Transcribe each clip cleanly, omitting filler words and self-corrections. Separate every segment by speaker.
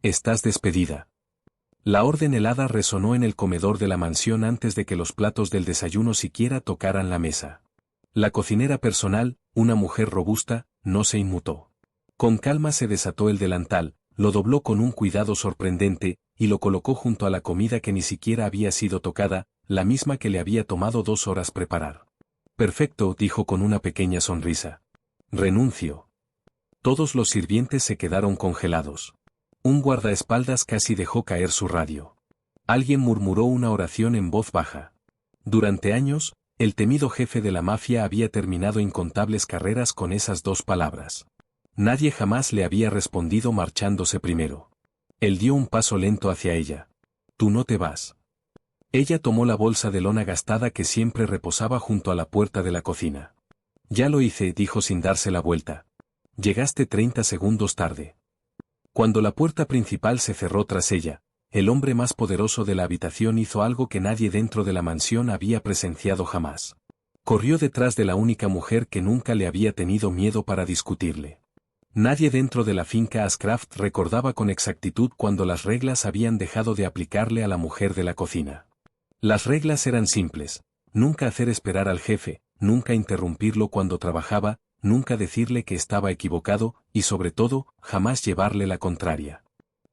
Speaker 1: Estás despedida. La orden helada resonó en el comedor de la mansión antes de que los platos del desayuno siquiera tocaran la mesa. La cocinera personal, una mujer robusta, no se inmutó. Con calma se desató el delantal, lo dobló con un cuidado sorprendente, y lo colocó junto a la comida que ni siquiera había sido tocada, la misma que le había tomado 2 horas preparar. Perfecto, dijo con una pequeña sonrisa. Renuncio. Todos los sirvientes se quedaron congelados. Un guardaespaldas casi dejó caer su radio. Alguien murmuró una oración en voz baja. Durante años, el temido jefe de la mafia había terminado incontables carreras con esas 2 palabras. Nadie jamás le había respondido marchándose primero. Él dio un paso lento hacia ella. Tú no te vas. Ella tomó la bolsa de lona gastada que siempre reposaba junto a la puerta de la cocina. Ya lo hice, dijo sin darse la vuelta. Llegaste 30 segundos tarde. Cuando la puerta principal se cerró tras ella, el hombre más poderoso de la habitación hizo algo que nadie dentro de la mansión había presenciado jamás. Corrió detrás de la única mujer que nunca le había tenido miedo para discutirle. Nadie dentro de la finca Ashcraft recordaba con exactitud cuando las reglas habían dejado de aplicarle a la mujer de la cocina. Las reglas eran simples: nunca hacer esperar al jefe, nunca interrumpirlo cuando trabajaba, nunca decirle que estaba equivocado, y sobre todo, jamás llevarle la contraria.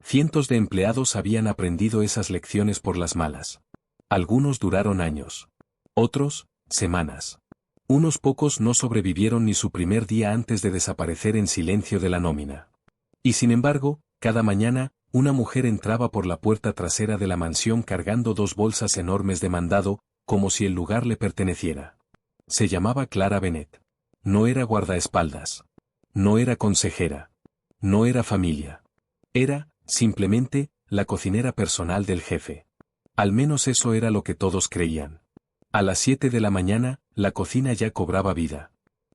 Speaker 1: Cientos de empleados habían aprendido esas lecciones por las malas. Algunos duraron años. Otros, semanas. Unos pocos no sobrevivieron ni su primer día antes de desaparecer en silencio de la nómina. Y sin embargo, cada mañana, una mujer entraba por la puerta trasera de la mansión cargando 2 bolsas enormes de mandado, como si el lugar le perteneciera. Se llamaba Clara Bennett. No era guardaespaldas. No era consejera. No era familia. Era, simplemente, la cocinera personal del jefe. Al menos eso era lo que todos creían. A las 7 de la mañana, la cocina ya cobraba vida.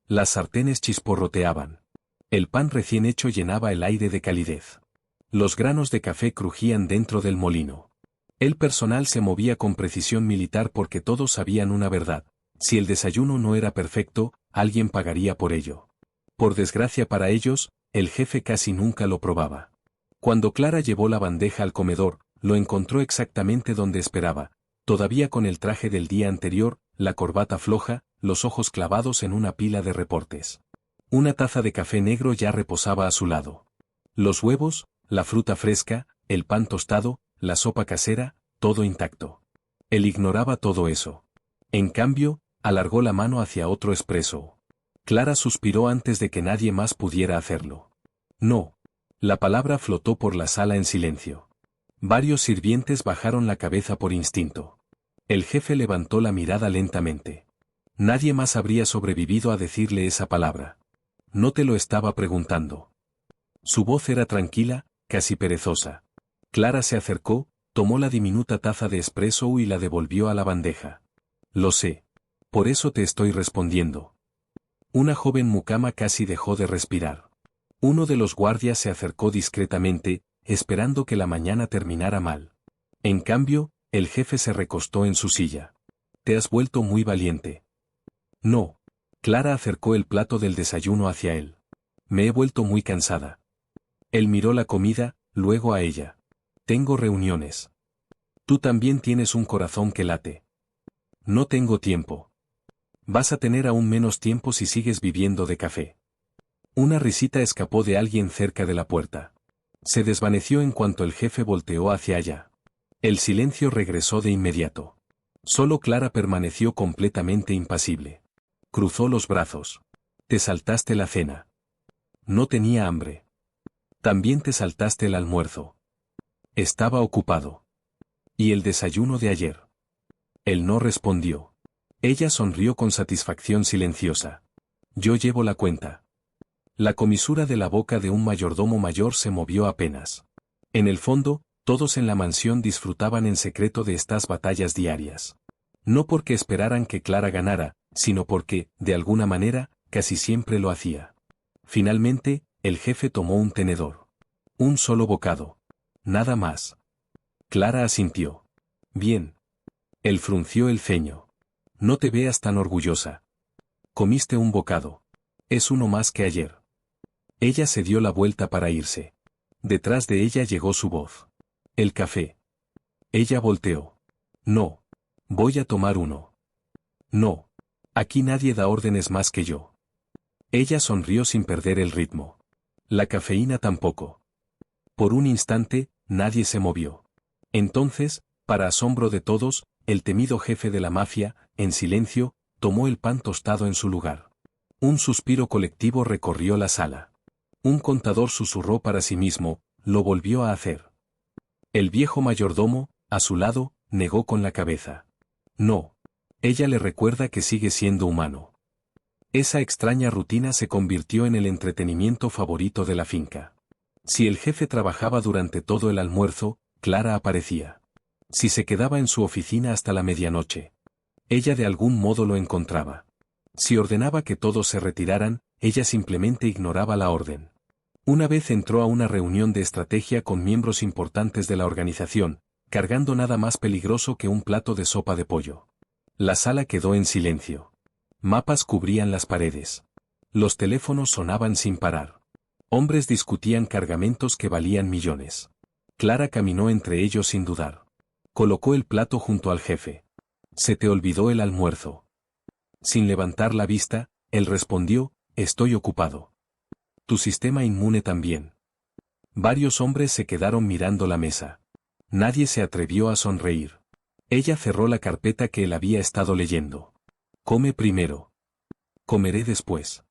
Speaker 1: Las sartenes chisporroteaban. El pan recién hecho llenaba el aire de calidez. Los granos de café crujían dentro del molino. El personal se movía con precisión militar porque todos sabían una verdad: si el desayuno no era perfecto, alguien pagaría por ello. Por desgracia para ellos, el jefe casi nunca lo probaba. Cuando Clara llevó la bandeja al comedor, lo encontró exactamente donde esperaba, todavía con el traje del día anterior, la corbata floja, los ojos clavados en una pila de reportes. Una taza de café negro ya reposaba a su lado. Los huevos, la fruta fresca, el pan tostado, la sopa casera, todo intacto. Él ignoraba todo eso. En cambio, alargó la mano hacia otro espresso. Clara suspiró antes de que nadie más pudiera hacerlo. No. La palabra flotó por la sala en silencio. Varios sirvientes bajaron la cabeza por instinto. El jefe levantó la mirada lentamente. Nadie más habría sobrevivido a decirle esa palabra. No te lo estaba preguntando. Su voz era tranquila, casi perezosa. Clara se acercó, tomó la diminuta taza de espresso y la devolvió a la bandeja. Lo sé. Por eso te estoy respondiendo. Una joven mucama casi dejó de respirar. Uno de los guardias se acercó discretamente, esperando que la mañana terminara mal. En cambio, el jefe se recostó en su silla. Te has vuelto muy valiente. No. Clara acercó el plato del desayuno hacia él. Me he vuelto muy cansada. Él miró la comida, luego a ella. Tengo reuniones. Tú también tienes un corazón que late. No tengo tiempo. Vas a tener aún menos tiempo si sigues viviendo de café. Una risita escapó de alguien cerca de la puerta. Se desvaneció en cuanto el jefe volteó hacia allá. El silencio regresó de inmediato. Solo Clara permaneció completamente impasible. Cruzó los brazos. Te saltaste la cena. No tenía hambre. También te saltaste el almuerzo. Estaba ocupado. ¿Y el desayuno de ayer? Él no respondió. Ella sonrió con satisfacción silenciosa. Yo llevo la cuenta. La comisura de la boca de un mayordomo mayor se movió apenas. En el fondo, todos en la mansión disfrutaban en secreto de estas batallas diarias. No porque esperaran que Clara ganara, sino porque, de alguna manera, casi siempre lo hacía. Finalmente, el jefe tomó un tenedor. Un solo bocado. Nada más. Clara asintió. Bien. Él frunció el ceño. No te veas tan orgullosa. Comiste un bocado. Es uno más que ayer. Ella se dio la vuelta para irse. Detrás de ella llegó su voz. El café. Ella volteó. No. Voy a tomar uno. No. Aquí nadie da órdenes más que yo. Ella sonrió sin perder el ritmo. La cafeína tampoco. Por un instante, nadie se movió. Entonces, para asombro de todos, el temido jefe de la mafia, en silencio, tomó el pan tostado en su lugar. Un suspiro colectivo recorrió la sala. Un contador susurró para sí mismo, lo volvió a hacer. El viejo mayordomo, a su lado, negó con la cabeza. No. Ella le recuerda que sigue siendo humano. Esa extraña rutina se convirtió en el entretenimiento favorito de la finca. Si el jefe trabajaba durante todo el almuerzo, Clara aparecía. Si se quedaba en su oficina hasta la medianoche, ella de algún modo lo encontraba. Si ordenaba que todos se retiraran, ella simplemente ignoraba la orden. Una vez entró a una reunión de estrategia con miembros importantes de la organización, cargando nada más peligroso que un plato de sopa de pollo. La sala quedó en silencio. Mapas cubrían las paredes. Los teléfonos sonaban sin parar. Hombres discutían cargamentos que valían millones. Clara caminó entre ellos sin dudar. Colocó el plato junto al jefe. «Se te olvidó el almuerzo». Sin levantar la vista, él respondió, «Estoy ocupado». «Tu sistema inmune también». Varios hombres se quedaron mirando la mesa. Nadie se atrevió a sonreír. Ella cerró la carpeta que él había estado leyendo. «Come primero». «Comeré después».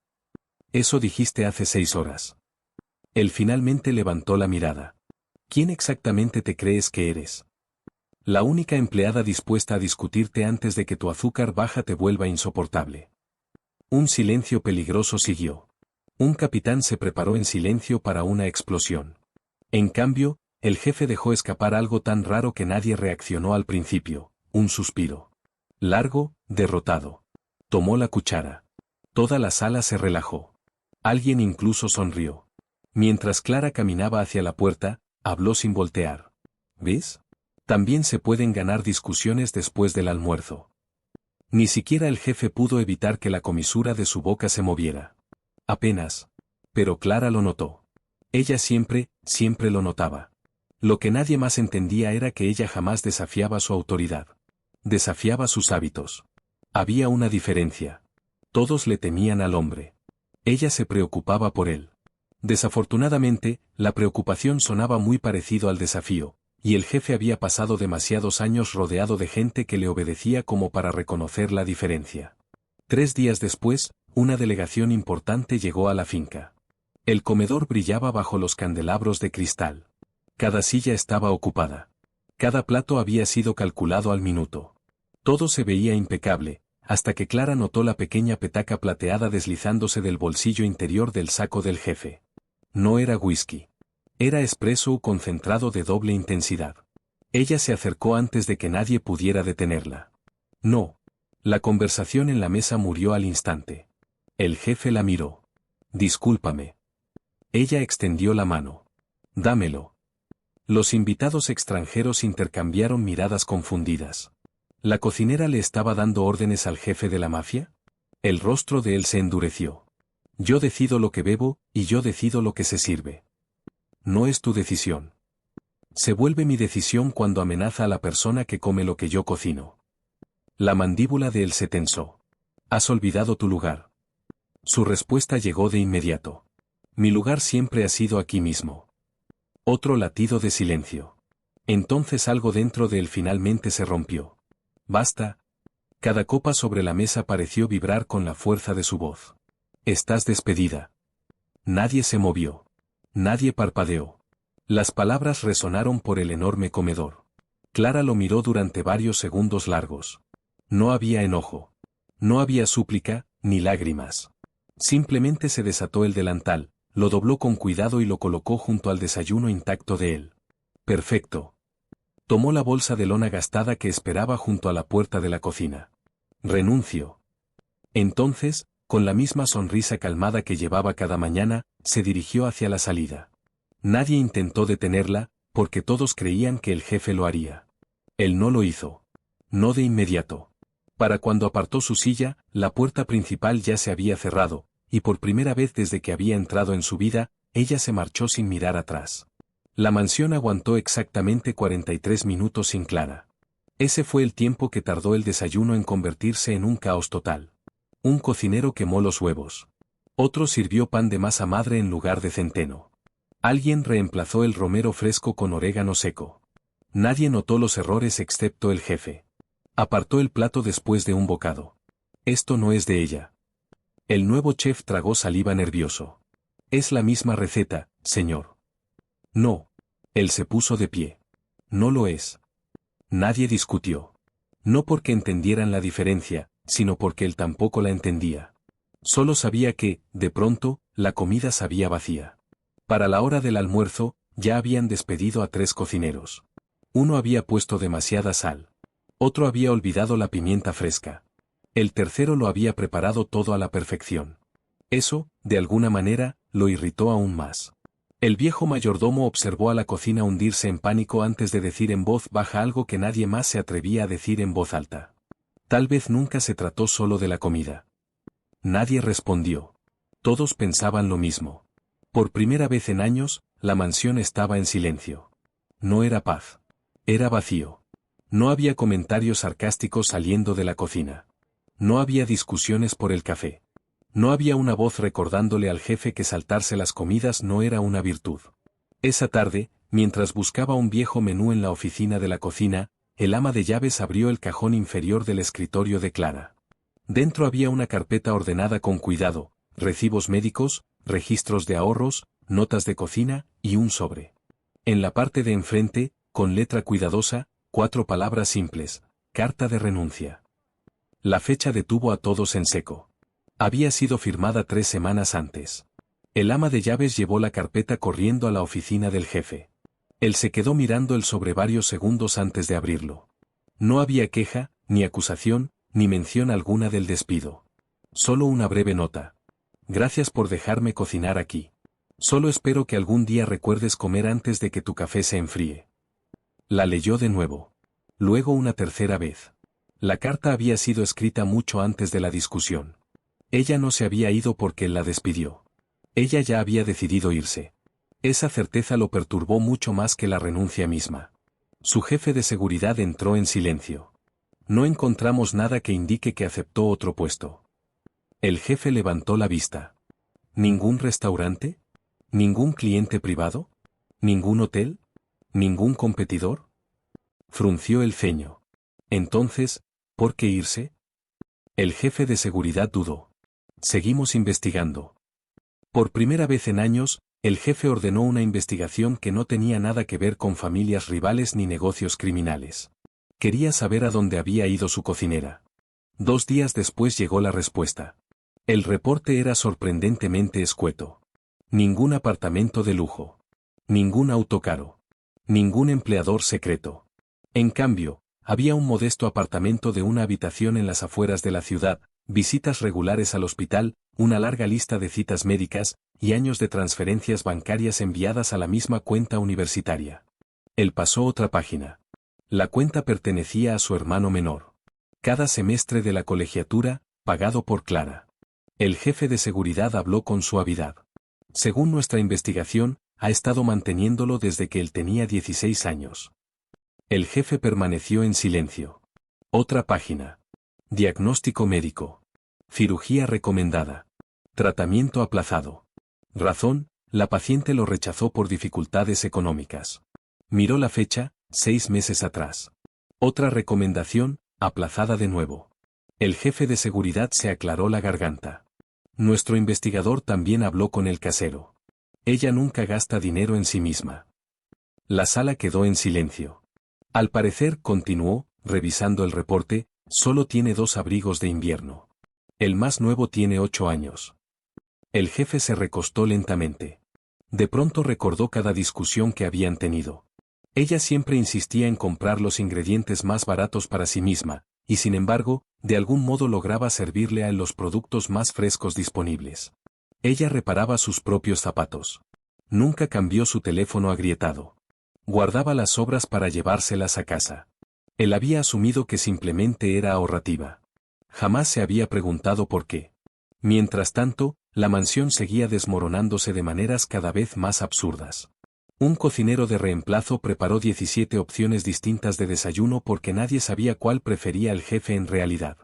Speaker 1: «Eso dijiste hace 6 horas». Él finalmente levantó la mirada. «¿Quién exactamente te crees que eres?» «La única empleada dispuesta a discutirte antes de que tu azúcar baja te vuelva insoportable». Un silencio peligroso siguió. Un capitán se preparó en silencio para una explosión. En cambio, el jefe dejó escapar algo tan raro que nadie reaccionó al principio, un suspiro. Largo, derrotado. Tomó la cuchara. Toda la sala se relajó. Alguien incluso sonrió. Mientras Clara caminaba hacia la puerta, habló sin voltear. ¿Ves? También se pueden ganar discusiones después del almuerzo. Ni siquiera el jefe pudo evitar que la comisura de su boca se moviera. Apenas. Pero Clara lo notó. Ella siempre lo notaba. Lo que nadie más entendía era que ella jamás desafiaba su autoridad. Desafiaba sus hábitos. Había una diferencia. Todos le temían al hombre. Ella se preocupaba por él. Desafortunadamente, la preocupación sonaba muy parecido al desafío, y el jefe había pasado demasiados años rodeado de gente que le obedecía como para reconocer la diferencia. 3 días después, una delegación importante llegó a la finca. El comedor brillaba bajo los candelabros de cristal. Cada silla estaba ocupada. Cada plato había sido calculado al minuto. Todo se veía impecable, hasta que Clara notó la pequeña petaca plateada deslizándose del bolsillo interior del saco del jefe. No era whisky. Era espresso concentrado de doble intensidad. Ella se acercó antes de que nadie pudiera detenerla. No. La conversación en la mesa murió al instante. El jefe la miró. «Discúlpame». Ella extendió la mano. «Dámelo». Los invitados extranjeros intercambiaron miradas confundidas. ¿La cocinera le estaba dando órdenes al jefe de la mafia? El rostro de él se endureció. «Yo decido lo que bebo, y yo decido lo que se sirve». «No es tu decisión». «Se vuelve mi decisión cuando amenaza a la persona que come lo que yo cocino». La mandíbula de él se tensó. «Has olvidado tu lugar». Su respuesta llegó de inmediato. «Mi lugar siempre ha sido aquí mismo». Otro latido de silencio. Entonces algo dentro de él finalmente se rompió. «Basta». Cada copa sobre la mesa pareció vibrar con la fuerza de su voz. «Estás despedida». Nadie se movió. Nadie parpadeó. Las palabras resonaron por el enorme comedor. Clara lo miró durante varios segundos largos. No había enojo. No había súplica, ni lágrimas. Simplemente se desató el delantal, lo dobló con cuidado y lo colocó junto al desayuno intacto de él. «Perfecto». Tomó la bolsa de lona gastada que esperaba junto a la puerta de la cocina. «Renuncio». Entonces, con la misma sonrisa calmada que llevaba cada mañana, se dirigió hacia la salida. Nadie intentó detenerla, porque todos creían que el jefe lo haría. Él no lo hizo. No de inmediato. Para cuando apartó su silla, la puerta principal ya se había cerrado, y por primera vez desde que había entrado en su vida, ella se marchó sin mirar atrás. La mansión aguantó exactamente 43 minutos sin Clara. Ese fue el tiempo que tardó el desayuno en convertirse en un caos total. Un cocinero quemó los huevos. Otro sirvió pan de masa madre en lugar de centeno. Alguien reemplazó el romero fresco con orégano seco. Nadie notó los errores excepto el jefe. Apartó el plato después de un bocado. Esto no es de ella. El nuevo chef tragó saliva nervioso. Es la misma receta, señor. No. Él se puso de pie. No lo es. Nadie discutió. No porque entendieran la diferencia, sino porque él tampoco la entendía. Solo sabía que, de pronto, la comida sabía vacía. Para la hora del almuerzo, ya habían despedido a 3 cocineros. Uno había puesto demasiada sal. Otro había olvidado la pimienta fresca. El tercero lo había preparado todo a la perfección. Eso, de alguna manera, lo irritó aún más. El viejo mayordomo observó a la cocina hundirse en pánico antes de decir en voz baja algo que nadie más se atrevía a decir en voz alta. Tal vez nunca se trató solo de la comida. Nadie respondió. Todos pensaban lo mismo. Por primera vez en años, la mansión estaba en silencio. No era paz. Era vacío. No había comentarios sarcásticos saliendo de la cocina. No había discusiones por el café. No había una voz recordándole al jefe que saltarse las comidas no era una virtud. Esa tarde, mientras buscaba un viejo menú en la oficina de la cocina, el ama de llaves abrió el cajón inferior del escritorio de Clara. Dentro había una carpeta ordenada con cuidado, recibos médicos, registros de ahorros, notas de cocina y un sobre. En la parte de enfrente, con letra cuidadosa, 4 palabras simples: carta de renuncia. La fecha detuvo a todos en seco. Había sido firmada 3 semanas antes. El ama de llaves llevó la carpeta corriendo a la oficina del jefe. Él se quedó mirando el sobre varios segundos antes de abrirlo. No había queja, ni acusación, ni mención alguna del despido. Solo una breve nota. Gracias por dejarme cocinar aquí. Solo espero que algún día recuerdes comer antes de que tu café se enfríe. La leyó de nuevo. Luego una tercera vez. La carta había sido escrita mucho antes de la discusión. Ella no se había ido porque él la despidió. Ella ya había decidido irse. Esa certeza lo perturbó mucho más que la renuncia misma. Su jefe de seguridad entró en silencio. No encontramos nada que indique que aceptó otro puesto. El jefe levantó la vista. ¿Ningún restaurante? ¿Ningún cliente privado? ¿Ningún hotel? ¿Ningún competidor? Frunció el ceño. Entonces, ¿por qué irse? El jefe de seguridad dudó. Seguimos investigando. Por primera vez en años, el jefe ordenó una investigación que no tenía nada que ver con familias rivales ni negocios criminales. Quería saber a dónde había ido su cocinera. 2 días después llegó la respuesta. El reporte era sorprendentemente escueto. Ningún apartamento de lujo. Ningún auto caro. Ningún empleador secreto. En cambio, había un modesto apartamento de una habitación en las afueras de la ciudad, visitas regulares al hospital, una larga lista de citas médicas, y años de transferencias bancarias enviadas a la misma cuenta universitaria. Él pasó otra página. La cuenta pertenecía a su hermano menor. Cada semestre de la colegiatura, pagado por Clara. El jefe de seguridad habló con suavidad. Según nuestra investigación, ha estado manteniéndolo desde que él tenía 16 años. El jefe permaneció en silencio. Otra página. Diagnóstico médico. Cirugía recomendada. Tratamiento aplazado. Razón: la paciente lo rechazó por dificultades económicas. Miró la fecha: 6 meses atrás. Otra recomendación: aplazada de nuevo. El jefe de seguridad se aclaró la garganta. Nuestro investigador también habló con el casero. Ella nunca gasta dinero en sí misma. La sala quedó en silencio. Al parecer, continuó, revisando el reporte, solo tiene 2 abrigos de invierno. El más nuevo tiene 8 años. El jefe se recostó lentamente. De pronto recordó cada discusión que habían tenido. Ella siempre insistía en comprar los ingredientes más baratos para sí misma, y sin embargo, de algún modo lograba servirle a él los productos más frescos disponibles. Ella reparaba sus propios zapatos. Nunca cambió su teléfono agrietado. Guardaba las sobras para llevárselas a casa. Él había asumido que simplemente era ahorrativa. Jamás se había preguntado por qué. Mientras tanto, la mansión seguía desmoronándose de maneras cada vez más absurdas. Un cocinero de reemplazo preparó 17 opciones distintas de desayuno porque nadie sabía cuál prefería el jefe en realidad.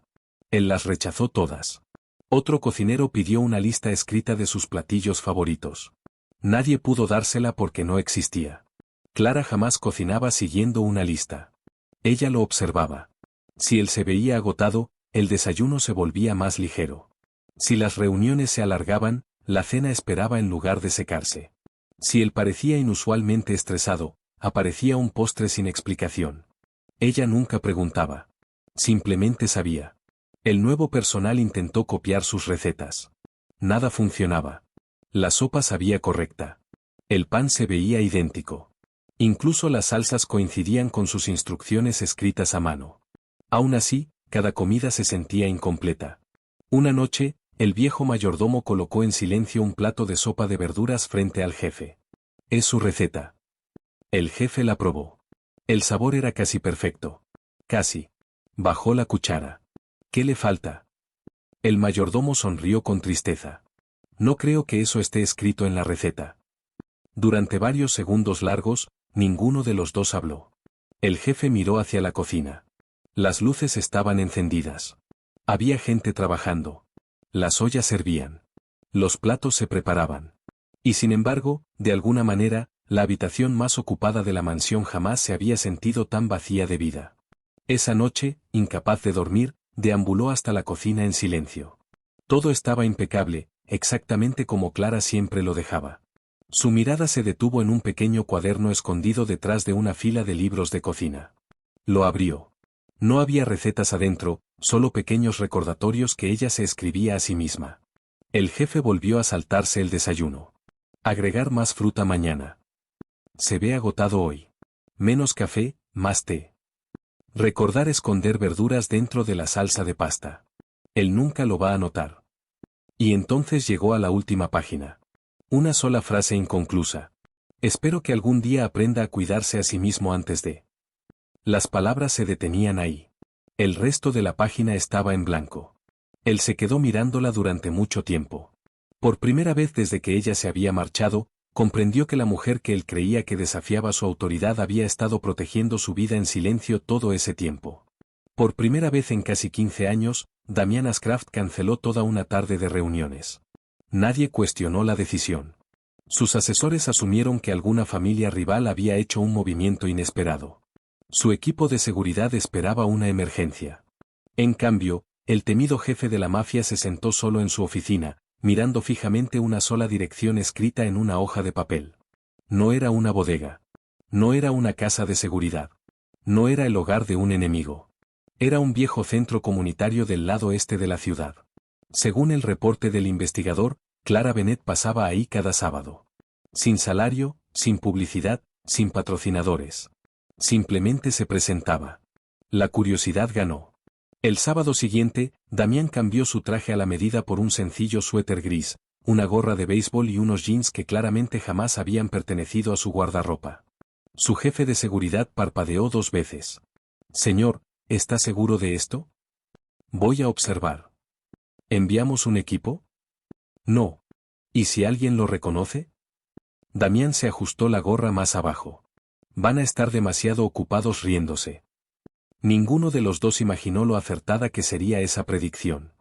Speaker 1: Él las rechazó todas. Otro cocinero pidió una lista escrita de sus platillos favoritos. Nadie pudo dársela porque no existía. Clara jamás cocinaba siguiendo una lista. Ella lo observaba. Si él se veía agotado, el desayuno se volvía más ligero. Si las reuniones se alargaban, la cena esperaba en lugar de secarse. Si él parecía inusualmente estresado, aparecía un postre sin explicación. Ella nunca preguntaba. Simplemente sabía. El nuevo personal intentó copiar sus recetas. Nada funcionaba. La sopa sabía correcta. El pan se veía idéntico. Incluso las salsas coincidían con sus instrucciones escritas a mano. Aún así, cada comida se sentía incompleta. Una noche, el viejo mayordomo colocó en silencio un plato de sopa de verduras frente al jefe. Es su receta. El jefe la probó. El sabor era casi perfecto. Casi. Bajó la cuchara. ¿Qué le falta? El mayordomo sonrió con tristeza. No creo que eso esté escrito en la receta. Durante varios segundos largos, ninguno de los dos habló. El jefe miró hacia la cocina. Las luces estaban encendidas. Había gente trabajando. Las ollas servían. Los platos se preparaban. Y sin embargo, de alguna manera, la habitación más ocupada de la mansión jamás se había sentido tan vacía de vida. Esa noche, incapaz de dormir, deambuló hasta la cocina en silencio. Todo estaba impecable, exactamente como Clara siempre lo dejaba. Su mirada se detuvo en un pequeño cuaderno escondido detrás de una fila de libros de cocina. Lo abrió. No había recetas adentro, solo pequeños recordatorios que ella se escribía a sí misma. El jefe volvió a saltarse el desayuno. Agregar más fruta mañana. Se ve agotado hoy. Menos café, más té. Recordar esconder verduras dentro de la salsa de pasta. Él nunca lo va a notar. Y entonces llegó a la última página. Una sola frase inconclusa. Espero que algún día aprenda a cuidarse a sí mismo antes de. Las palabras se detenían ahí. El resto de la página estaba en blanco. Él se quedó mirándola durante mucho tiempo. Por primera vez desde que ella se había marchado, comprendió que la mujer que él creía que desafiaba su autoridad había estado protegiendo su vida en silencio todo ese tiempo. Por primera vez en casi 15 años, Damian Ashcraft canceló toda una tarde de reuniones. Nadie cuestionó la decisión. Sus asesores asumieron que alguna familia rival había hecho un movimiento inesperado. Su equipo de seguridad esperaba una emergencia. En cambio, el temido jefe de la mafia se sentó solo en su oficina, mirando fijamente una sola dirección escrita en una hoja de papel. No era una bodega. No era una casa de seguridad. No era el hogar de un enemigo. Era un viejo centro comunitario del lado este de la ciudad. Según el reporte del investigador, Clara Bennett pasaba ahí cada sábado. Sin salario, sin publicidad, sin patrocinadores. Simplemente se presentaba. La curiosidad ganó. El sábado siguiente, Damián cambió su traje a la medida por un sencillo suéter gris, una gorra de béisbol y unos jeans que claramente jamás habían pertenecido a su guardarropa. Su jefe de seguridad parpadeó 2 veces. Señor, ¿está seguro de esto? Voy a observar. ¿Enviamos un equipo? No. ¿Y si alguien lo reconoce? Damián se ajustó la gorra más abajo. Van a estar demasiado ocupados riéndose. Ninguno de los dos imaginó lo acertada que sería esa predicción.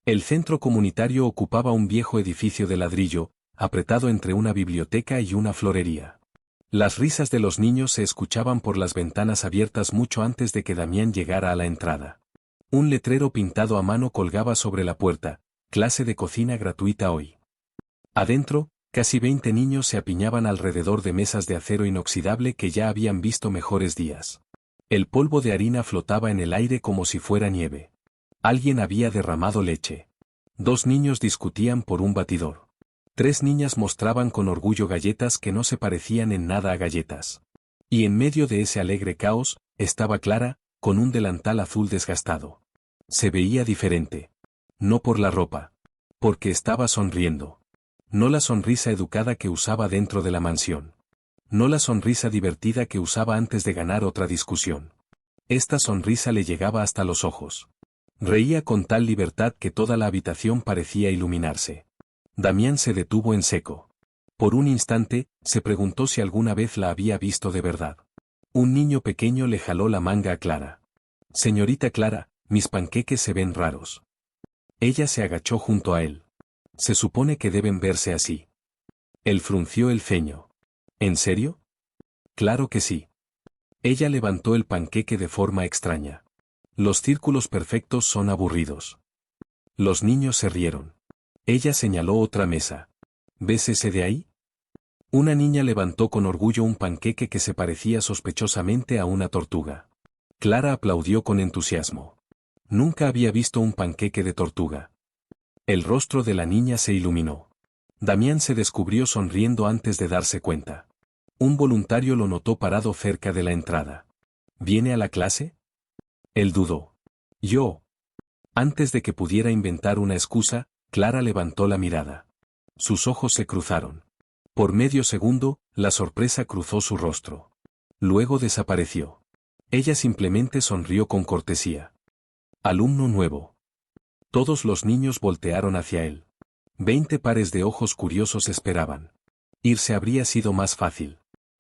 Speaker 1: El centro comunitario ocupaba un viejo edificio de ladrillo, apretado entre una biblioteca y una florería. Las risas de los niños se escuchaban por las ventanas abiertas mucho antes de que Damián llegara a la entrada. Un letrero pintado a mano colgaba sobre la puerta, clase de cocina gratuita hoy. Adentro, casi 20 niños se apiñaban alrededor de mesas de acero inoxidable que ya habían visto mejores días. El polvo de harina flotaba en el aire como si fuera nieve. Alguien había derramado leche. 2 niños discutían por un batidor. 3 niñas mostraban con orgullo galletas que no se parecían en nada a galletas. Y en medio de ese alegre caos, estaba Clara, con un delantal azul desgastado. Se veía diferente. No por la ropa. Porque estaba sonriendo. No la sonrisa educada que usaba dentro de la mansión. No la sonrisa divertida que usaba antes de ganar otra discusión. Esta sonrisa le llegaba hasta los ojos. Reía con tal libertad que toda la habitación parecía iluminarse. Damián se detuvo en seco. Por un instante, se preguntó si alguna vez la había visto de verdad. Un niño pequeño le jaló la manga a Clara. Señorita Clara, mis panqueques se ven raros. Ella se agachó junto a él. Se supone que deben verse así. Él frunció el ceño. ¿En serio? Claro que sí. Ella levantó el panqueque de forma extraña. Los círculos perfectos son aburridos. Los niños se rieron. Ella señaló otra mesa. ¿Ves ese de ahí? Una niña levantó con orgullo un panqueque que se parecía sospechosamente a una tortuga. Clara aplaudió con entusiasmo. Nunca había visto un panqueque de tortuga. El rostro de la niña se iluminó. Damián se descubrió sonriendo antes de darse cuenta. Un voluntario lo notó parado cerca de la entrada. ¿Viene a la clase? Él dudó. Yo. Antes de que pudiera inventar una excusa, Clara levantó la mirada. Sus ojos se cruzaron. Por medio segundo, la sorpresa cruzó su rostro. Luego desapareció. Ella simplemente sonrió con cortesía. Alumno nuevo. Todos los niños voltearon hacia él. 20 pares de ojos curiosos esperaban. Irse habría sido más fácil.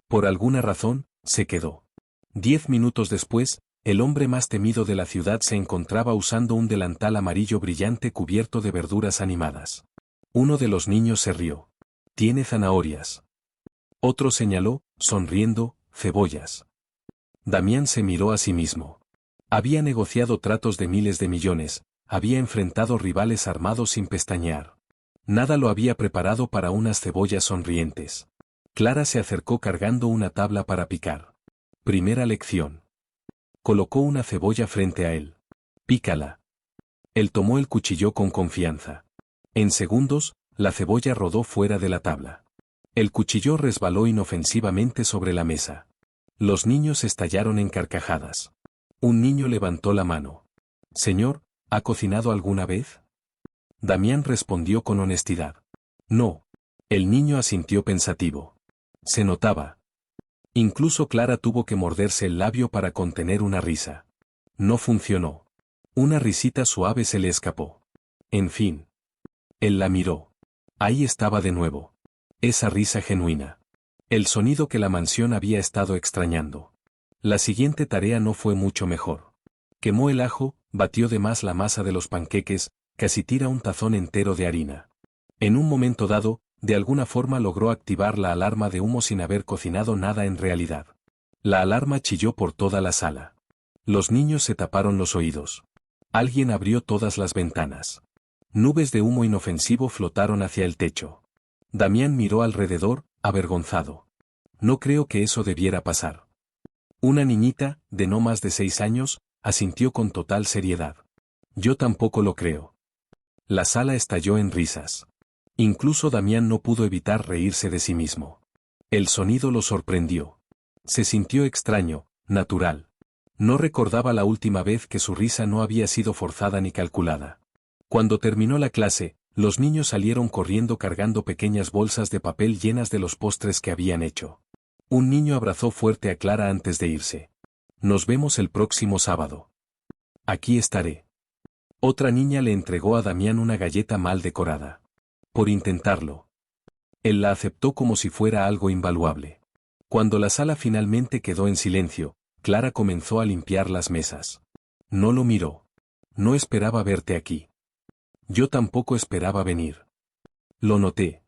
Speaker 1: Por alguna razón, se quedó. 10 minutos después, el hombre más temido de la ciudad se encontraba usando un delantal amarillo brillante cubierto de verduras animadas. Uno de los niños se rió. Tiene zanahorias. Otro señaló, sonriendo, cebollas. Damián se miró a sí mismo. Había negociado tratos de miles de millones, había enfrentado rivales armados sin pestañear. Nada lo había preparado para unas cebollas sonrientes. Clara se acercó cargando una tabla para picar. Primera lección. Colocó una cebolla frente a él. Pícala. Él tomó el cuchillo con confianza. En segundos, la cebolla rodó fuera de la tabla. El cuchillo resbaló inofensivamente sobre la mesa. Los niños estallaron en carcajadas. Un niño levantó la mano. Señor, ¿ha cocinado alguna vez? Damián respondió con honestidad. No. El niño asintió pensativo. Se notaba. Incluso Clara tuvo que morderse el labio para contener una risa. No funcionó. Una risita suave se le escapó. En fin. Él la miró. Ahí estaba de nuevo. Esa risa genuina. El sonido que la mansión había estado extrañando. La siguiente tarea no fue mucho mejor. Quemó el ajo, batió de más la masa de los panqueques, casi tira un tazón entero de harina. En un momento dado, de alguna forma logró activar la alarma de humo sin haber cocinado nada en realidad. La alarma chilló por toda la sala. Los niños se taparon los oídos. Alguien abrió todas las ventanas. Nubes de humo inofensivo flotaron hacia el techo. Damián miró alrededor, avergonzado. No creo que eso debiera pasar. Una niñita, de no más de 6 años, asintió con total seriedad. Yo tampoco lo creo. La sala estalló en risas. Incluso Damián no pudo evitar reírse de sí mismo. El sonido lo sorprendió. Se sintió extraño, natural. No recordaba la última vez que su risa no había sido forzada ni calculada. Cuando terminó la clase, los niños salieron corriendo cargando pequeñas bolsas de papel llenas de los postres que habían hecho. Un niño abrazó fuerte a Clara antes de irse. Nos vemos el próximo sábado. Aquí estaré. Otra niña le entregó a Damián una galleta mal decorada. Por intentarlo. Él la aceptó como si fuera algo invaluable. Cuando la sala finalmente quedó en silencio, Clara comenzó a limpiar las mesas. No lo miró. No esperaba verte aquí. Yo tampoco esperaba venir. Lo noté.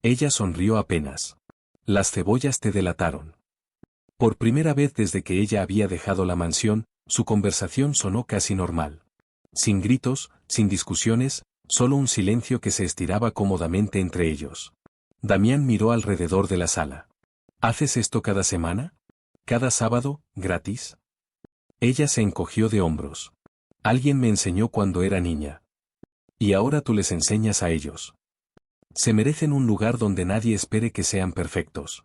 Speaker 1: Ella sonrió apenas. Las cebollas te delataron. Por primera vez desde que ella había dejado la mansión, su conversación sonó casi normal. Sin gritos, sin discusiones, solo un silencio que se estiraba cómodamente entre ellos. Damián miró alrededor de la sala. ¿Haces esto cada semana? ¿Cada sábado, gratis? Ella se encogió de hombros. Alguien me enseñó cuando era niña. Y ahora tú les enseñas a ellos. Se merecen un lugar donde nadie espere que sean perfectos.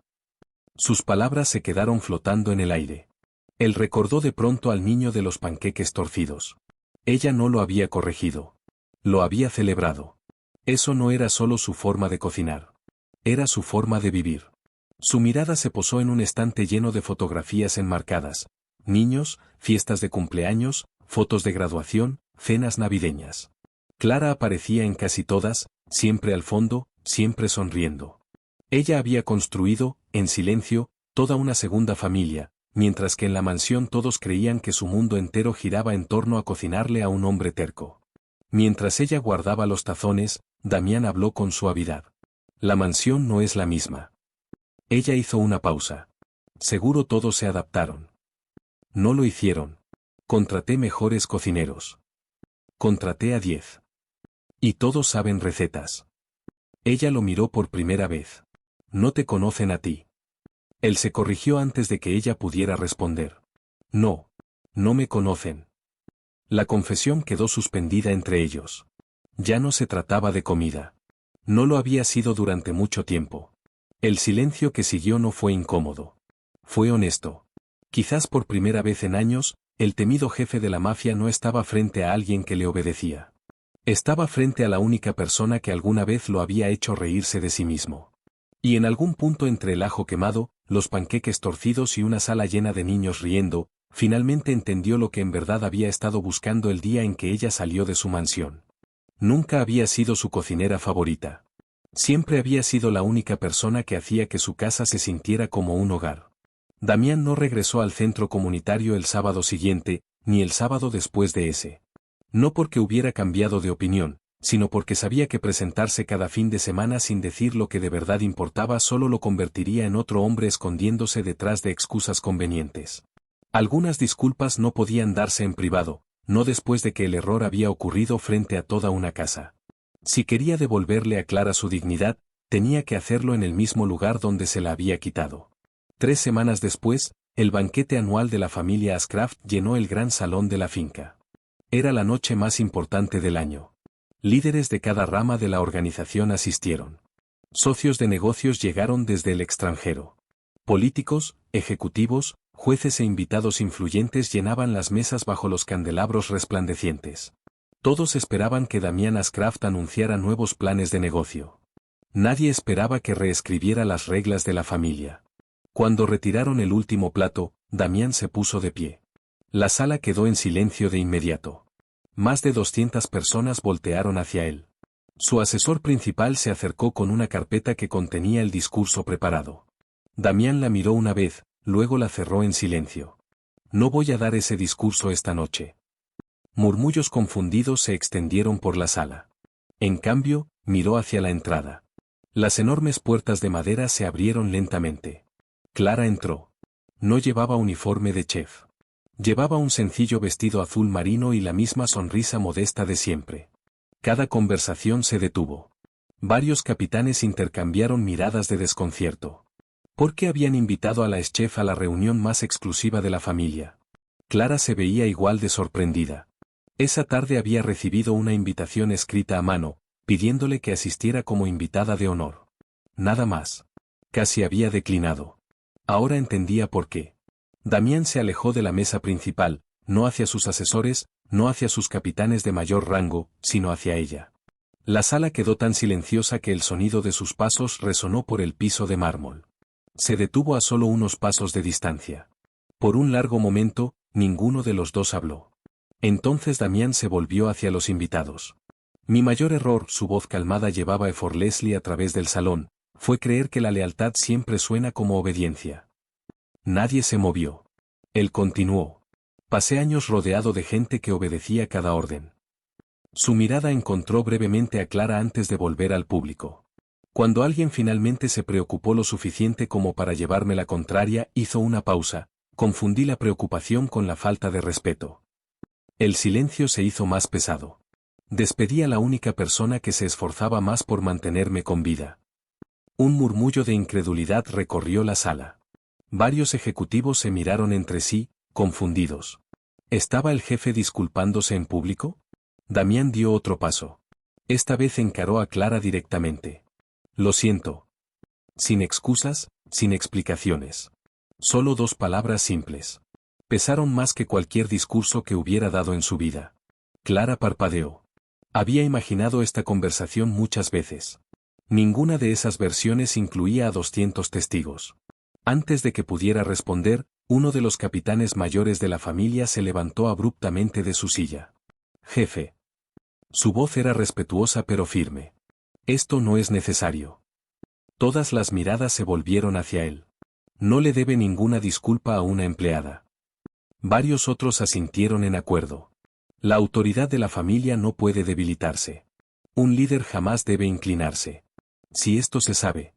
Speaker 1: Sus palabras se quedaron flotando en el aire. Él recordó de pronto al niño de los panqueques torcidos. Ella no lo había corregido. Lo había celebrado. Eso no era solo su forma de cocinar. Era su forma de vivir. Su mirada se posó en un estante lleno de fotografías enmarcadas. Niños, fiestas de cumpleaños, fotos de graduación, cenas navideñas. Clara aparecía en casi todas, siempre al fondo, siempre sonriendo. Ella había construido, en silencio, toda una segunda familia, mientras que en la mansión todos creían que su mundo entero giraba en torno a cocinarle a un hombre terco. Mientras ella guardaba los tazones, Damián habló con suavidad. La mansión no es la misma. Ella hizo una pausa. Seguro todos se adaptaron. No lo hicieron. Contraté mejores cocineros. Contraté a 10. Y todos saben recetas. Ella lo miró por primera vez. No te conocen a ti. Él se corrigió antes de que ella pudiera responder. No. No me conocen. La confesión quedó suspendida entre ellos. Ya no se trataba de comida. No lo había sido durante mucho tiempo. El silencio que siguió no fue incómodo. Fue honesto. Quizás por primera vez en años, el temido jefe de la mafia no estaba frente a alguien que le obedecía. Estaba frente a la única persona que alguna vez lo había hecho reírse de sí mismo. Y en algún punto entre el ajo quemado, los panqueques torcidos y una sala llena de niños riendo, finalmente entendió lo que en verdad había estado buscando el día en que ella salió de su mansión. Nunca había sido su cocinera favorita. Siempre había sido la única persona que hacía que su casa se sintiera como un hogar. Damián no regresó al centro comunitario el sábado siguiente, ni el sábado después de ese. No porque hubiera cambiado de opinión, sino porque sabía que presentarse cada fin de semana sin decir lo que de verdad importaba solo lo convertiría en otro hombre escondiéndose detrás de excusas convenientes. Algunas disculpas no podían darse en privado, no después de que el error había ocurrido frente a toda una casa. Si quería devolverle a Clara su dignidad, tenía que hacerlo en el mismo lugar donde se la había quitado. 3 semanas después, el banquete anual de la familia Ashcraft llenó el gran salón de la finca. Era la noche más importante del año. Líderes de cada rama de la organización asistieron. Socios de negocios llegaron desde el extranjero. Políticos, ejecutivos, jueces e invitados influyentes llenaban las mesas bajo los candelabros resplandecientes. Todos esperaban que Damián Ashcraft anunciara nuevos planes de negocio. Nadie esperaba que reescribiera las reglas de la familia. Cuando retiraron el último plato, Damián se puso de pie. La sala quedó en silencio de inmediato. Más de 200 personas voltearon hacia él. Su asesor principal se acercó con una carpeta que contenía el discurso preparado. Damián la miró una vez, luego la cerró en silencio. No voy a dar ese discurso esta noche. Murmullos confundidos se extendieron por la sala. En cambio, miró hacia la entrada. Las enormes puertas de madera se abrieron lentamente. Clara entró. No llevaba uniforme de chef. Llevaba un sencillo vestido azul marino y la misma sonrisa modesta de siempre. Cada conversación se detuvo. Varios capitanes intercambiaron miradas de desconcierto. ¿Por qué habían invitado a la ex-chef a la reunión más exclusiva de la familia? Clara se veía igual de sorprendida. Esa tarde había recibido una invitación escrita a mano, pidiéndole que asistiera como invitada de honor. Nada más. Casi había declinado. Ahora entendía por qué. Damián se alejó de la mesa principal, no hacia sus asesores, no hacia sus capitanes de mayor rango, sino hacia ella. La sala quedó tan silenciosa que el sonido de sus pasos resonó por el piso de mármol. Se detuvo a solo unos pasos de distancia. Por un largo momento, ninguno de los dos habló. Entonces Damián se volvió hacia los invitados. Mi mayor error, su voz calmada llevaba effortlessly a través del salón, fue creer que la lealtad siempre suena como obediencia. Nadie se movió. Él continuó. Pasé años rodeado de gente que obedecía cada orden. Su mirada encontró brevemente a Clara antes de volver al público. Cuando alguien finalmente se preocupó lo suficiente como para llevarme la contraria, hizo una pausa, confundí la preocupación con la falta de respeto. El silencio se hizo más pesado. Despedí a la única persona que se esforzaba más por mantenerme con vida. Un murmullo de incredulidad recorrió la sala. Varios ejecutivos se miraron entre sí, confundidos. ¿Estaba el jefe disculpándose en público? Damián dio otro paso. Esta vez encaró a Clara directamente. Lo siento. Sin excusas, sin explicaciones. Solo 2 palabras simples. Pesaron más que cualquier discurso que hubiera dado en su vida. Clara parpadeó. Había imaginado esta conversación muchas veces. Ninguna de esas versiones incluía a 200 testigos. Antes de que pudiera responder, uno de los capitanes mayores de la familia se levantó abruptamente de su silla. Jefe. Su voz era respetuosa pero firme. Esto no es necesario. Todas las miradas se volvieron hacia él. No le debe ninguna disculpa a una empleada. Varios otros asintieron en acuerdo. La autoridad de la familia no puede debilitarse. Un líder jamás debe inclinarse. Si esto se sabe.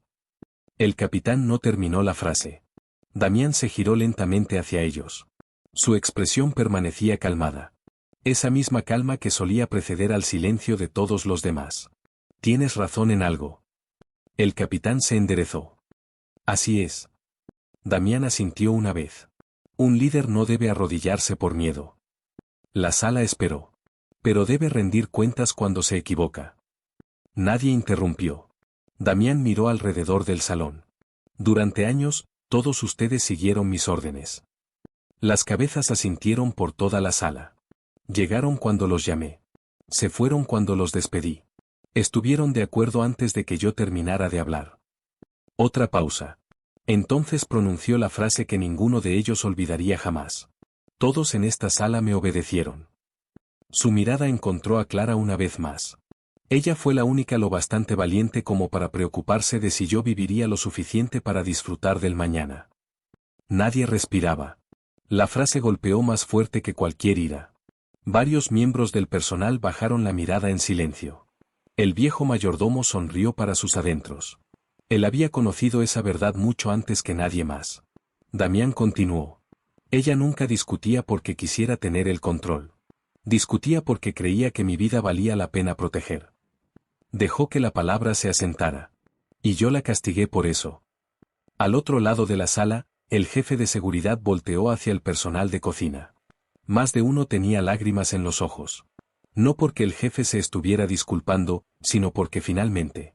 Speaker 1: El capitán no terminó la frase. Damián se giró lentamente hacia ellos. Su expresión permanecía calmada. Esa misma calma que solía preceder al silencio de todos los demás. Tienes razón en algo. El capitán se enderezó. Así es. Damián asintió una vez. Un líder no debe arrodillarse por miedo. La sala esperó. Pero debe rendir cuentas cuando se equivoca. Nadie interrumpió. Damián miró alrededor del salón. Durante años, todos ustedes siguieron mis órdenes. Las cabezas asintieron por toda la sala. Llegaron cuando los llamé. Se fueron cuando los despedí. Estuvieron de acuerdo antes de que yo terminara de hablar. Otra pausa. Entonces pronunció la frase que ninguno de ellos olvidaría jamás. Todos en esta sala me obedecieron. Su mirada encontró a Clara una vez más. Ella fue la única lo bastante valiente como para preocuparse de si yo viviría lo suficiente para disfrutar del mañana. Nadie respiraba. La frase golpeó más fuerte que cualquier ira. Varios miembros del personal bajaron la mirada en silencio. El viejo mayordomo sonrió para sus adentros. Él había conocido esa verdad mucho antes que nadie más. Damián continuó. Ella nunca discutía porque quisiera tener el control. Discutía porque creía que mi vida valía la pena proteger. Dejó que la palabra se asentara. Y yo la castigué por eso. Al otro lado de la sala, el jefe de seguridad volteó hacia el personal de cocina. Más de uno tenía lágrimas en los ojos. No porque el jefe se estuviera disculpando, sino porque finalmente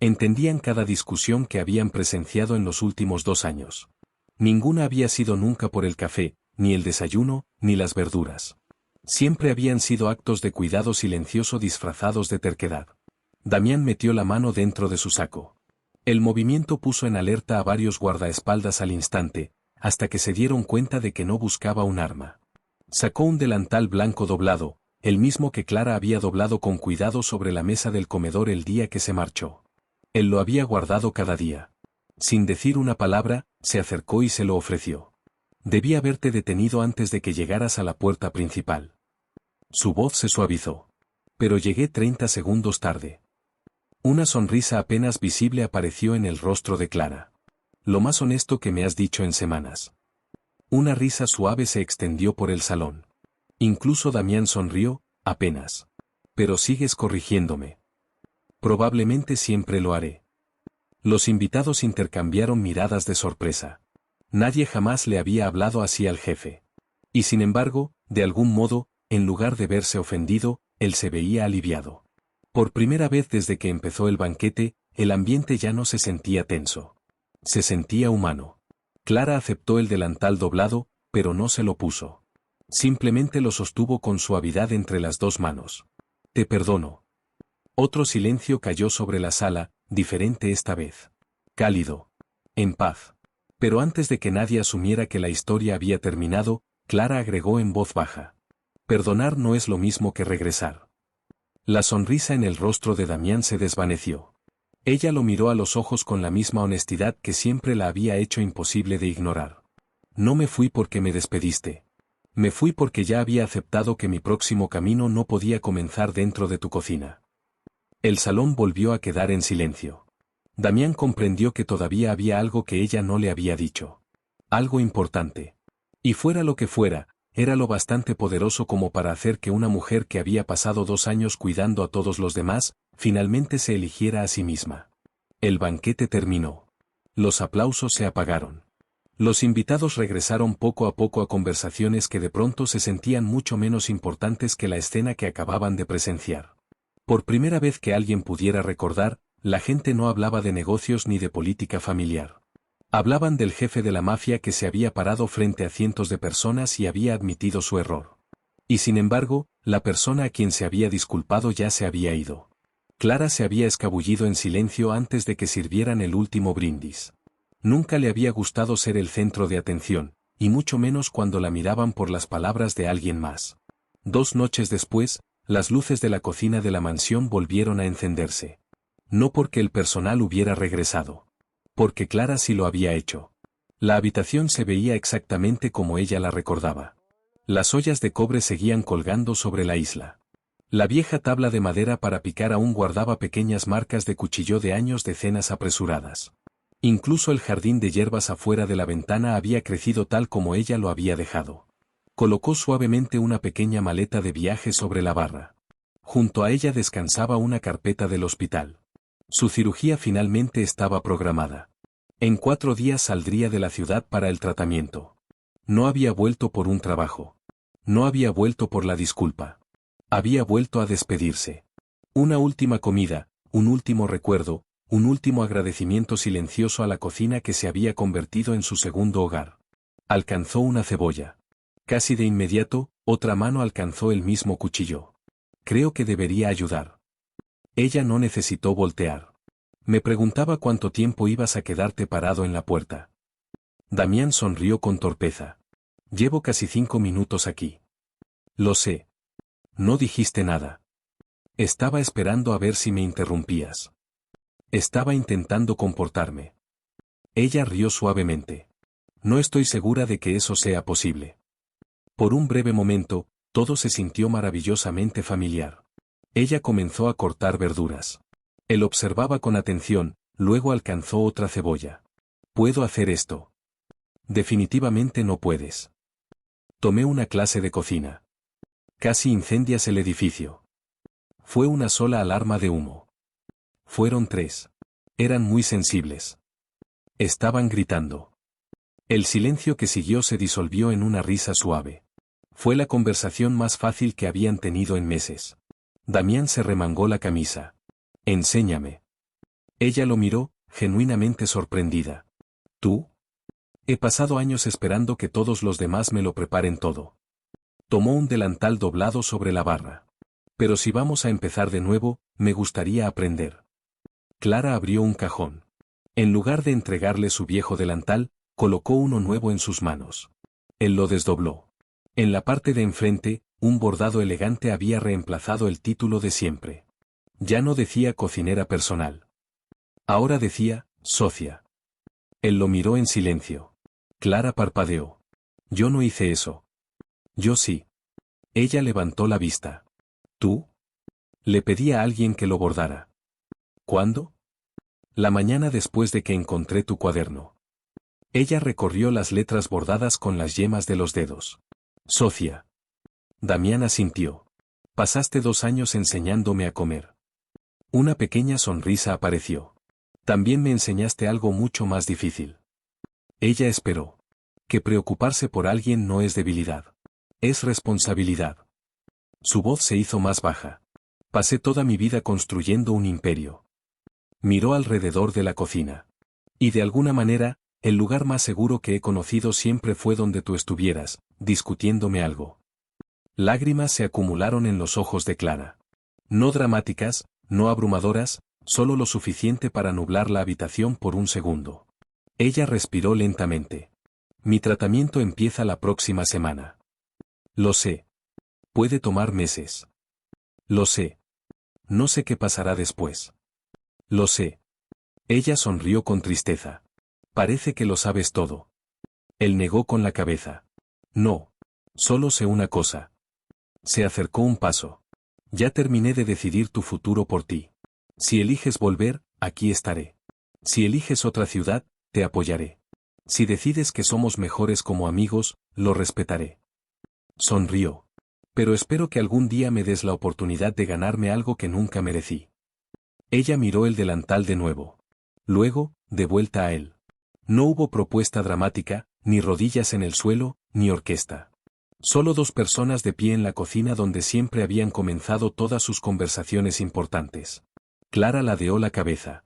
Speaker 1: entendían cada discusión que habían presenciado en los últimos 2 años. Ninguna había sido nunca por el café, ni el desayuno, ni las verduras. Siempre habían sido actos de cuidado silencioso disfrazados de terquedad. Damián metió la mano dentro de su saco. El movimiento puso en alerta a varios guardaespaldas al instante, hasta que se dieron cuenta de que no buscaba un arma. Sacó un delantal blanco doblado, el mismo que Clara había doblado con cuidado sobre la mesa del comedor el día que se marchó. Él lo había guardado cada día. Sin decir una palabra, se acercó y se lo ofreció. Debí haberte detenido antes de que llegaras a la puerta principal. Su voz se suavizó. Pero llegué 30 segundos tarde. Una sonrisa apenas visible apareció en el rostro de Clara. Lo más honesto que me has dicho en semanas. Una risa suave se extendió por el salón. Incluso Damián sonrió, apenas. Pero sigues corrigiéndome. Probablemente siempre lo haré. Los invitados intercambiaron miradas de sorpresa. Nadie jamás le había hablado así al jefe. Y sin embargo, de algún modo, en lugar de verse ofendido, él se veía aliviado. Por primera vez desde que empezó el banquete, el ambiente ya no se sentía tenso. Se sentía humano. Clara aceptó el delantal doblado, pero no se lo puso. Simplemente lo sostuvo con suavidad entre las 2 manos. Te perdono. Otro silencio cayó sobre la sala, diferente esta vez. Cálido. En paz. Pero antes de que nadie asumiera que la historia había terminado, Clara agregó en voz baja. Perdonar no es lo mismo que regresar. La sonrisa en el rostro de Damián se desvaneció. Ella lo miró a los ojos con la misma honestidad que siempre la había hecho imposible de ignorar. No me fui porque me despediste. Me fui porque ya había aceptado que mi próximo camino no podía comenzar dentro de tu cocina. El salón volvió a quedar en silencio. Damián comprendió que todavía había algo que ella no le había dicho. Algo importante. Y fuera lo que fuera, era lo bastante poderoso como para hacer que una mujer que había pasado 2 años cuidando a todos los demás, finalmente se eligiera a sí misma. El banquete terminó. Los aplausos se apagaron. Los invitados regresaron poco a poco a conversaciones que de pronto se sentían mucho menos importantes que la escena que acababan de presenciar. Por primera vez que alguien pudiera recordar, la gente no hablaba de negocios ni de política familiar. Hablaban del jefe de la mafia que se había parado frente a cientos de personas y había admitido su error. Y sin embargo, la persona a quien se había disculpado ya se había ido. Clara se había escabullido en silencio antes de que sirvieran el último brindis. Nunca le había gustado ser el centro de atención, y mucho menos cuando la miraban por las palabras de alguien más. 2 noches después, las luces de la cocina de la mansión volvieron a encenderse. No porque el personal hubiera regresado. Porque Clara sí lo había hecho. La habitación se veía exactamente como ella la recordaba. Las ollas de cobre seguían colgando sobre la isla. La vieja tabla de madera para picar aún guardaba pequeñas marcas de cuchillo de años de cenas apresuradas. Incluso el jardín de hierbas afuera de la ventana había crecido tal como ella lo había dejado. Colocó suavemente una pequeña maleta de viaje sobre la barra. Junto a ella descansaba una carpeta del hospital. Su cirugía finalmente estaba programada. En 4 días saldría de la ciudad para el tratamiento. No había vuelto por un trabajo. No había vuelto por la disculpa. Había vuelto a despedirse. Una última comida, un último recuerdo, un último agradecimiento silencioso a la cocina que se había convertido en su segundo hogar. Alcanzó una cebolla. Casi de inmediato, otra mano alcanzó el mismo cuchillo. Creo que debería ayudar. Ella no necesitó voltear. Me preguntaba cuánto tiempo ibas a quedarte parado en la puerta. Damián sonrió con torpeza. Llevo casi 5 minutos aquí. Lo sé. No dijiste nada. Estaba esperando a ver si me interrumpías. Estaba intentando comportarme. Ella rió suavemente. No estoy segura de que eso sea posible. Por un breve momento, todo se sintió maravillosamente familiar. Ella comenzó a cortar verduras. Él observaba con atención, luego alcanzó otra cebolla. ¿Puedo hacer esto? Definitivamente no puedes. Tomé una clase de cocina. Casi incendias el edificio. Fue una sola alarma de humo. Fueron 3. Eran muy sensibles. Estaban gritando. El silencio que siguió se disolvió en una risa suave. Fue la conversación más fácil que habían tenido en meses. Damián se remangó la camisa. Enséñame. Ella lo miró, genuinamente sorprendida. ¿Tú? He pasado años esperando que todos los demás me lo preparen todo. Tomó un delantal doblado sobre la barra. Pero si vamos a empezar de nuevo, me gustaría aprender. Clara abrió un cajón. En lugar de entregarle su viejo delantal, colocó uno nuevo en sus manos. Él lo desdobló. En la parte de enfrente, un bordado elegante había reemplazado el título de siempre. Ya no decía cocinera personal. Ahora decía, socia. Él lo miró en silencio. Clara parpadeó. Yo no hice eso. Yo sí. Ella levantó la vista. ¿Tú? Le pedí a alguien que lo bordara. ¿Cuándo? La mañana después de que encontré tu cuaderno. Ella recorrió las letras bordadas con las yemas de los dedos. Socia. Damián asintió. Pasaste 2 años enseñándome a comer. Una pequeña sonrisa apareció. También me enseñaste algo mucho más difícil. Ella esperó. Que preocuparse por alguien no es debilidad. Es responsabilidad. Su voz se hizo más baja. Pasé toda mi vida construyendo un imperio. Miró alrededor de la cocina. Y de alguna manera, el lugar más seguro que he conocido siempre fue donde tú estuvieras, discutiéndome algo. Lágrimas se acumularon en los ojos de Clara. No dramáticas, no abrumadoras, solo lo suficiente para nublar la habitación por un segundo. Ella respiró lentamente. Mi tratamiento empieza la próxima semana. Lo sé. Puede tomar meses. Lo sé. No sé qué pasará después. Lo sé. Ella sonrió con tristeza. Parece que lo sabes todo. Él negó con la cabeza. No. Solo sé una cosa. Se acercó un paso. Ya terminé de decidir tu futuro por ti. Si eliges volver, aquí estaré. Si eliges otra ciudad, te apoyaré. Si decides que somos mejores como amigos, lo respetaré. Sonrió. Pero espero que algún día me des la oportunidad de ganarme algo que nunca merecí. Ella miró el delantal de nuevo. Luego, de vuelta a él. No hubo propuesta dramática, ni rodillas en el suelo, ni orquesta. Solo 2 personas de pie en la cocina donde siempre habían comenzado todas sus conversaciones importantes. Clara ladeó la cabeza.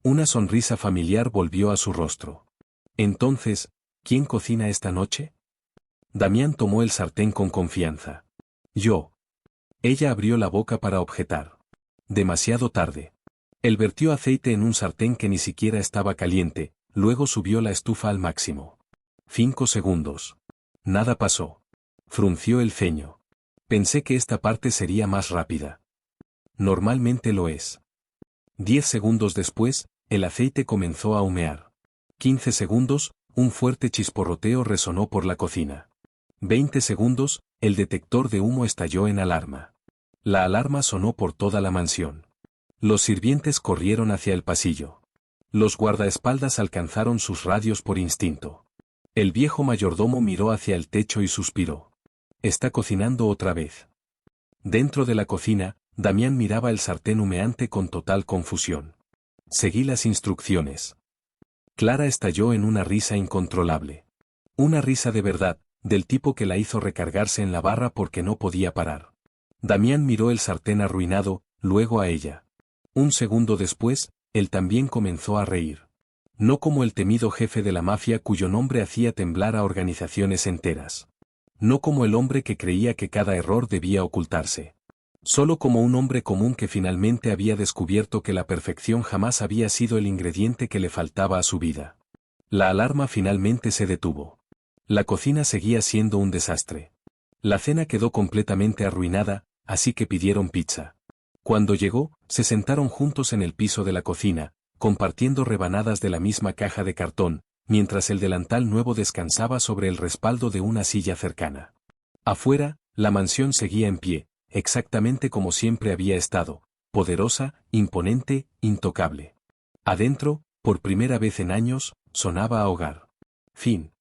Speaker 1: Una sonrisa familiar volvió a su rostro. Entonces, ¿quién cocina esta noche? Damián tomó el sartén con confianza. Yo. Ella abrió la boca para objetar. Demasiado tarde. Él vertió aceite en un sartén que ni siquiera estaba caliente, luego subió la estufa al máximo. 5 segundos. Nada pasó. Frunció el ceño. Pensé que esta parte sería más rápida. Normalmente lo es. 10 segundos después, el aceite comenzó a humear. 15 segundos, un fuerte chisporroteo resonó por la cocina. 20 segundos, el detector de humo estalló en alarma. La alarma sonó por toda la mansión. Los sirvientes corrieron hacia el pasillo. Los guardaespaldas alcanzaron sus radios por instinto. El viejo mayordomo miró hacia el techo y suspiró. Está cocinando otra vez. Dentro de la cocina, Damián miraba el sartén humeante con total confusión. Seguí las instrucciones. Clara estalló en una risa incontrolable. Una risa de verdad, del tipo que la hizo recargarse en la barra porque no podía parar. Damián miró el sartén arruinado, luego a ella. Un segundo después, él también comenzó a reír. No como el temido jefe de la mafia cuyo nombre hacía temblar a organizaciones enteras. No como el hombre que creía que cada error debía ocultarse. Solo como un hombre común que finalmente había descubierto que la perfección jamás había sido el ingrediente que le faltaba a su vida. La alarma finalmente se detuvo. La cocina seguía siendo un desastre. La cena quedó completamente arruinada, así que pidieron pizza. Cuando llegó, se sentaron juntos en el piso de la cocina, compartiendo rebanadas de la misma caja de cartón, mientras el delantal nuevo descansaba sobre el respaldo de una silla cercana. Afuera, la mansión seguía en pie, exactamente como siempre había estado, poderosa, imponente, intocable. Adentro, por primera vez en años, sonaba a hogar. Fin.